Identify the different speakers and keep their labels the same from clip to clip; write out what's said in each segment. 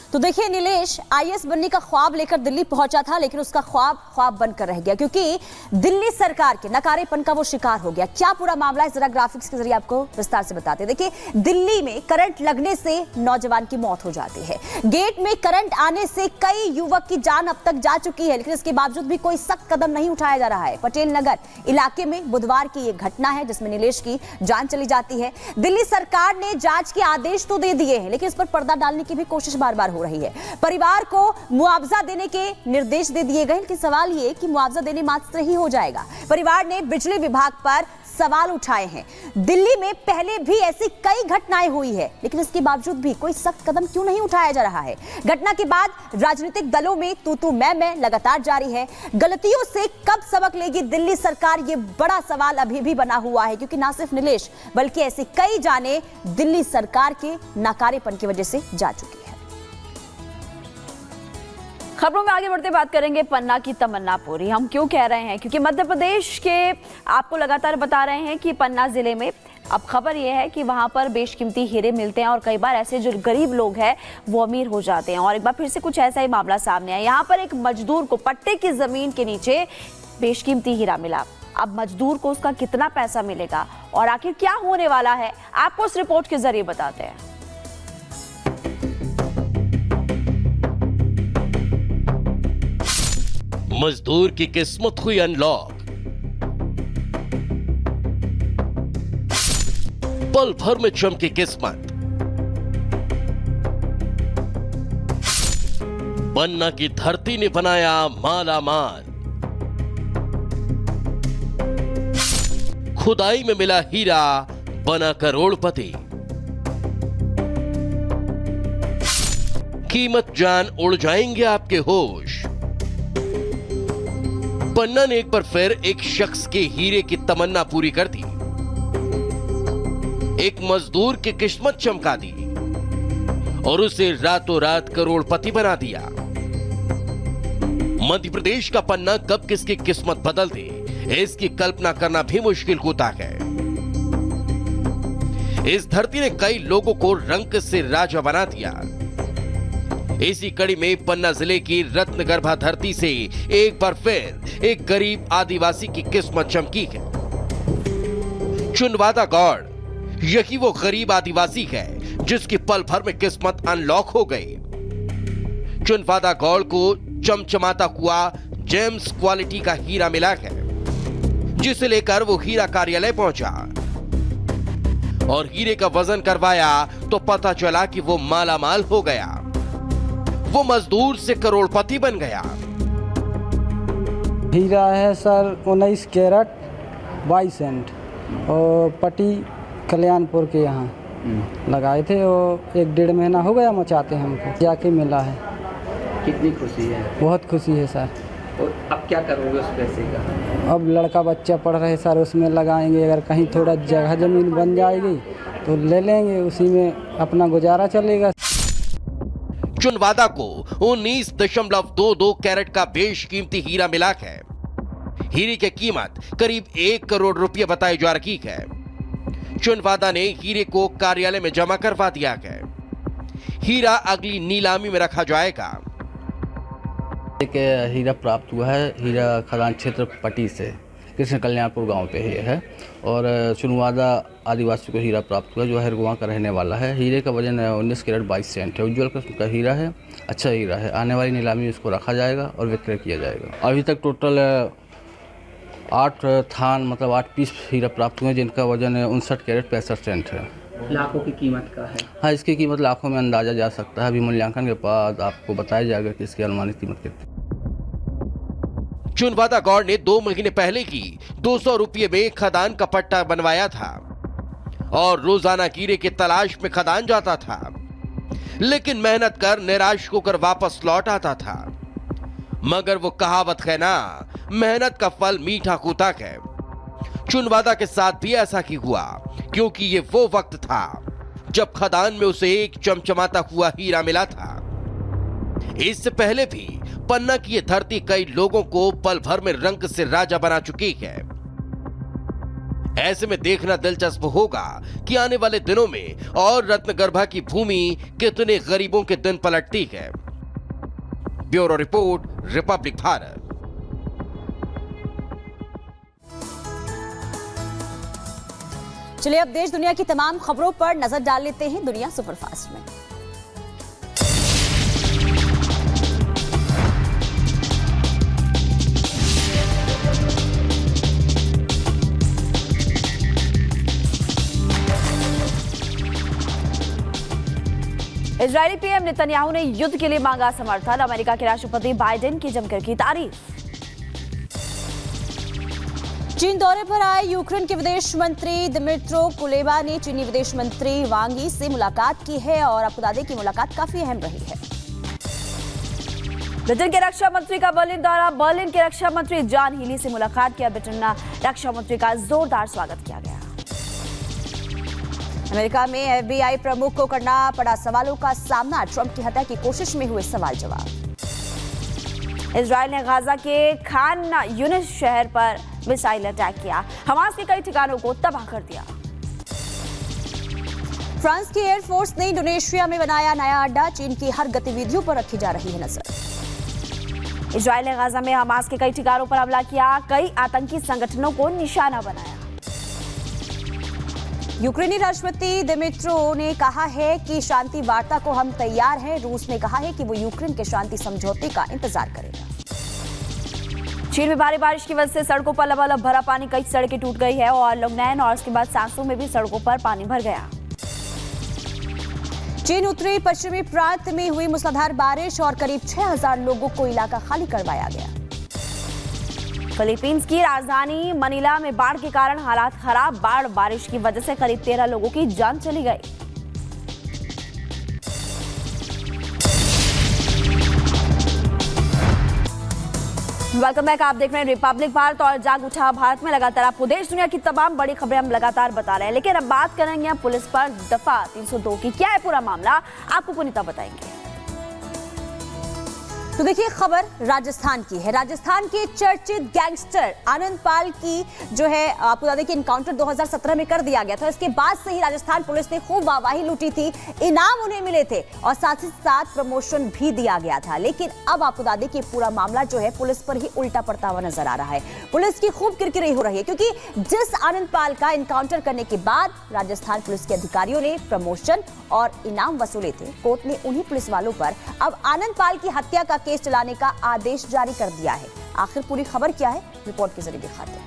Speaker 1: तो देखिए, नीलेश आईएएस बनने का ख्वाब लेकर दिल्ली पहुंचा था, लेकिन उसका ख्वाब बनकर रह गया क्योंकि दिल्ली सरकार के नकारेपन का वो शिकार हो गया। क्या पूरा मामला है, जरा ग्राफिक्स के जरिए आपको विस्तार से बताते हैं। देखिए, दिल्ली में करंट लगने से नौजवान की मौत हो जाती है। गेट में करंट आने से कई युवक की जान अब तक जा चुकी है, लेकिन इसके बावजूद भी कोई सख्त कदम नहीं उठाया जा रहा है। पटेल नगर इलाके में बुधवार की यह घटना है जिसमें नीलेश की जान चली जाती है। दिल्ली सरकार ने जांच के आदेश तो दे दिए हैं, लेकिन इस पर पर्दा डालने की भी कोशिश बार बार हो रही है। परिवार को मुआवजा देने के निर्देश दे दिए गए, लेकिन सवाल ये कि मुआवजा देने मात्र ही हो जाएगा। परिवार ने बिजली विभाग पर सवाल उठाए हैं। दिल्ली में पहले भी ऐसी कई घटनाएं हुई है, लेकिन इसके बावजूद भी कोई सख्त कदम क्यों नहीं उठाया जा रहा है। घटना के बाद राजनीतिक दलों में तू मैं लगातार जारी है। गलतियों से कब सबक लेगी दिल्ली सरकार, ये बड़ा सवाल अभी भी बना हुआ है, क्योंकि ना सिर्फ नीलेश बल्कि ऐसी कई जानें दिल्ली सरकार के नाकारेपन की वजह से जा चुकी है। खबरों में आगे बढ़ते बात करेंगे पन्ना की तमन्ना पूरी। हम क्यों कह रहे हैं, क्योंकि मध्य प्रदेश के आपको लगातार बता रहे हैं कि पन्ना जिले में अब खबर यह है कि वहां पर बेशकीमती हीरे मिलते हैं और कई बार ऐसे जो गरीब लोग हैं वो अमीर हो जाते हैं। और एक बार फिर से कुछ ऐसा ही मामला सामने आया। यहाँ पर एक मजदूर को पट्टे की जमीन के नीचे बेशकीमती हीरा मिला। अब मजदूर को उसका कितना पैसा मिलेगा और आखिर क्या होने वाला है, आपको इस रिपोर्ट के जरिए बताते हैं।
Speaker 2: मजदूर की किस्मत हुई अनलॉक। पल भर में चमकी किस्मत। पन्ना की धरती ने बनाया माला माल। खुदाई में मिला हीरा, बना करोड़पति। कीमत जान उड़ जाएंगे आपके होश। पन्ना ने एक बार फिर एक शख्स के हीरे की तमन्ना पूरी कर दी। एक मजदूर की किस्मत चमका दी और उसे रातों रात करोड़पति बना दिया। मध्य प्रदेश का पन्ना कब किसकी किस्मत बदल दे, इसकी कल्पना करना भी मुश्किल होता है। इस धरती ने कई लोगों को रंक से राजा बना दिया। इसी कड़ी में पन्ना जिले की रत्नगर्भा धरती से एक बार फिर एक गरीब आदिवासी की किस्मत चमकी है। चुनवादा गौड़, यही वो गरीब आदिवासी है जिसकी पल भर में किस्मत अनलॉक हो गई। चुनवादा गौड़ को चमचमाता हुआ जेम्स क्वालिटी का हीरा मिला है, जिसे लेकर वो हीरा कार्यालय पहुंचा और हीरे का वजन करवाया तो पता चला कि वो माला माल हो गया। वो मजदूर से करोड़पति बन गया।
Speaker 3: हीरा है सर 19 कैरेट 22 सेंट और पट्टी कल्याणपुर के यहाँ लगाए थे। और 1-1.5 महीना हो गया मचाते हमको, जाके मिला है।
Speaker 4: कितनी खुशी है?
Speaker 3: बहुत खुशी है सर।
Speaker 4: और अब क्या करोगे उस पैसे का?
Speaker 3: अब लड़का बच्चा पढ़ रहे सर, उसमें लगाएंगे। अगर कहीं थोड़ा जगह जमीन बन जाएगी तो ले लेंगे, उसी में अपना गुजारा चलेगा।
Speaker 2: चुनवादा को 19.22 कैरेट का बेशकीमती हीरा मिला है। हीरे की कीमत करीब 1 करोड़ रुपए बताई जा रही है। चुनवादा ने हीरे को कार्यालय में जमा करवा दिया है। हीरा अगली नीलामी में रखा जाएगा।
Speaker 5: एक हीरा प्राप्त हुआ है, हीरा खदान क्षेत्र पट्टी से, कृष्ण कल्याणपुर गांव पे ही है। और चुनवादा आदिवासी को हीरा प्राप्त हुआ जो हरगुआ का रहने वाला है। हीरे का वजन 19 कैरेट 22 सेंट है। उज्ज्वल किस्म का हीरा है, अच्छा हीरा है। आने वाली नीलामी में इसको रखा जाएगा और विक्रय किया जाएगा। अभी तक टोटल 8 थान मतलब 8 पीस हीरा प्राप्त हुए, जिनका वजन 59 कैरेट 65 सेंट है।
Speaker 4: लाखों की कीमत का है?
Speaker 5: हाँ, इसकी कीमत लाखों में अंदाजा जा सकता है। अभी मूल्यांकन के बाद आपको बताया जाएगा कि इसकी अनुमानित कीमत कितनी।
Speaker 2: चुनवादा गौड़ ने 2 महीने पहले ही 200 रुपये में खदान का पट्टा बनवाया था और रोजाना हीरे की तलाश में खदान जाता था, लेकिन मेहनत कर निराश होकर वापस लौट आता था। मगर वो कहावत है ना, मेहनत का फल मीठा होता है। चुनवादा के साथ भी ऐसा ही हुआ, क्योंकि ये वो वक्त था जब खदान में उसे एक चमचमाता हुआ हीरा मिला था। इससे पहले भी पन्ना की ये धरती कई लोगों को पल भर में रंक से राजा बना चुकी है। ऐसे में देखना दिलचस्प होगा कि आने वाले दिनों में और रत्नगर्भा की भूमि कितने गरीबों के दिन पलटती है। Bureau report, Republic Bharat.
Speaker 1: चलिए अब देश दुनिया की तमाम खबरों पर नजर डाल लेते हैं दुनिया सुपरफास्ट में।
Speaker 6: इजरायली पीएम नेतन्याहू ने युद्ध के लिए मांगा समर्थन। अमेरिका के राष्ट्रपति बाइडेन की जमकर की तारीफ।
Speaker 1: चीन दौरे पर आए यूक्रेन के विदेश मंत्री दिमित्रो कुलेबा ने चीनी विदेश मंत्री वांग यी से मुलाकात की है और आपको बता दें कि मुलाकात काफी अहम रही है।
Speaker 6: ब्रिटेन के रक्षा मंत्री का बर्लिन दौरा। बर्लिन के रक्षा मंत्री जॉन हीली से मुलाकात किया। ब्रिटेन रक्षा मंत्री का जोरदार स्वागत किया गया।
Speaker 1: अमेरिका में एफबीआई प्रमुख को करना पड़ा सवालों का सामना। ट्रंप की हत्या की कोशिश में हुए सवाल जवाब।
Speaker 6: इजरायल ने गाजा के खान यूनिस शहर पर मिसाइल अटैक किया। हमास के कई ठिकानों को तबाह कर दिया।
Speaker 1: फ्रांस की एयरफोर्स ने इंडोनेशिया में बनाया नया अड्डा। चीन की हर गतिविधियों पर रखी जा रही है नजर।
Speaker 6: इजरायल ने गाजा में हमास के कई ठिकानों पर हमला किया। कई आतंकी संगठनों को निशाना बनाया।
Speaker 1: यूक्रेनी राष्ट्रपति दिमित्रो ने कहा है कि शांति वार्ता को हम तैयार हैं। रूस ने कहा है कि वो यूक्रेन के शांति समझौते का इंतजार करेगा।
Speaker 6: चीन में भारी बारिश की वजह से सड़कों पर लबालब भरा पानी। कई सड़कें टूट गई है और लुंगनैन और उसके बाद सांसू में भी सड़कों पर पानी भर गया।
Speaker 1: चीन उत्तरी पश्चिमी प्रांत में हुई मूसलाधार बारिश और करीब 6000 लोगों को इलाका खाली करवाया गया।
Speaker 6: फिलीपींस की राजधानी मनीला में बाढ़ के कारण हालात खराब। बाढ़ बारिश की वजह से करीब 13 लोगों की जान चली गई। Welcome back. आप देख रहे हैं रिपब्लिक भारत और जाग उठा भारत में लगातार आपको देश दुनिया की तमाम बड़ी खबरें हम लगातार बता रहे हैं, लेकिन अब बात करेंगे पुलिस पर दफा 302 की। क्या है पूरा मामला, आपको पुनीता बताएंगे।
Speaker 1: तो देखिए खबर राजस्थान की है। राजस्थान के चर्चित गैंगस्टर आनंद पाल की जो है आपको बता दें कि इनकाउंटर 2017 में कर दिया गया था। इसके बाद से ही राजस्थान पुलिस ने खूब वाहवाही लूटी थी, इनाम उन्हें मिले थे और साथ ही साथ प्रमोशन भी दिया गया था। लेकिन अब आपको बता दें कि पूरा मामला जो है पुलिस पर ही उल्टा पड़ता हुआ नजर आ रहा है। पुलिस की खूब किरकिरी हो रही है क्योंकि जिस आनंद पाल का इनकाउंटर करने के बाद राजस्थान पुलिस के अधिकारियों ने प्रमोशन और इनाम वसूले थे, कोर्ट ने उन्हीं पुलिस वालों पर अब आनंद पाल की हत्या का केस चलाने का आदेश जारी कर दिया है। आखिर पूरी खबर क्या है, रिपोर्ट के जरिए दिखाते हैं।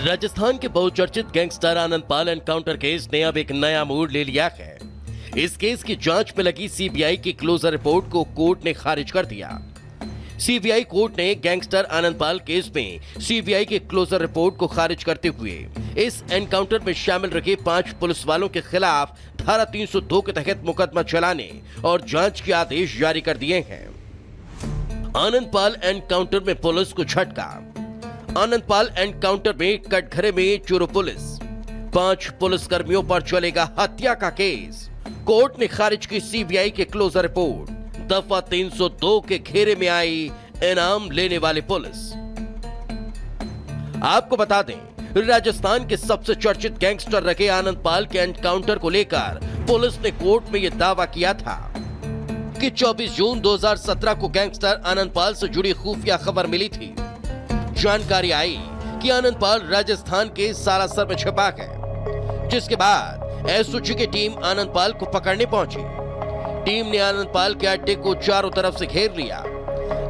Speaker 2: राजस्थान के बहुचर्चित गैंगस्टर आनंद पाल एनकाउंटर केस ने अब एक नया मोड़ ले लिया है। इस केस की जांच में लगी सीबीआई की क्लोजर रिपोर्ट को कोर्ट ने खारिज कर दिया। सीबीआई कोर्ट ने गैंगस्टर आनंद पाल केस में सीबीआई की क्लोजर रिपोर्ट को खारिज करते हुए इस एनकाउंटर में शामिल रखे 5 पुलिस वालों के खिलाफ धारा 302 के तहत मुकदमा चलाने और जांच के आदेश जारी कर दिए हैं। आनंद पाल एनकाउंटर में पुलिस को झटका। आनंद पाल एनकाउंटर में कटघरे में चूरू पुलिस, 5 पुलिसकर्मियों पर चलेगा हत्या का केस। कोर्ट ने खारिज की सीबीआई के क्लोजर रिपोर्ट। दफा 302 के घेरे में आई इनाम लेने वाली पुलिस। आपको बता दें, राजस्थान के सबसे चर्चित गैंगस्टर रखे आनंद पाल के एनकाउंटर को लेकर पुलिस ने कोर्ट में यह दावा किया था कि 24 जून 2017 को गैंगस्टर आनंद पाल से जुड़ी खुफिया खबर मिली थी। जानकारी आई कि आनंद पाल राजस्थान के सालासर में छिपा है, जिसके बाद एसओजी की टीम आनंद पाल को पकड़ने पहुंची। टीम ने आनंद पाल के अड्डे को चारों तरफ से घेर लिया,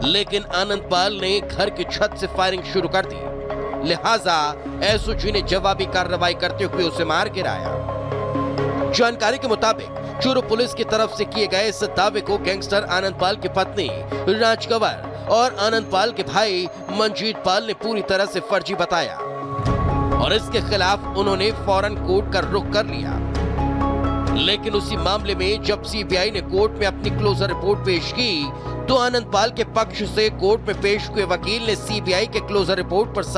Speaker 2: लेकिन आनंद पाल ने घर की छत से फायरिंग शुरू कर दी। लिहाजा एसओजी ने जवाबी कार्रवाई करते हुए उसे मार गिराया। जानकारी के मुताबिक चूरू पुलिस की तरफ से किए गए इस दावे को गैंगस्टर आनंद पाल की पत्नी राजकंवर और आनंद पाल के भाई मंजीत पाल ने पूरी तरह से फर्जी बताया और इसके खिलाफ उन्होंने फौरन कोर्ट का रुख कर लिया। लेकिन उसी मामले में जब सीबीआई ने कोर्ट में अपनी क्लोजर रिपोर्ट पेश की, तो आनंद पाल के पक्ष से कोर्ट में पेश हुए वकील ने सीबीआई के क्लोजर रिपोर्ट पर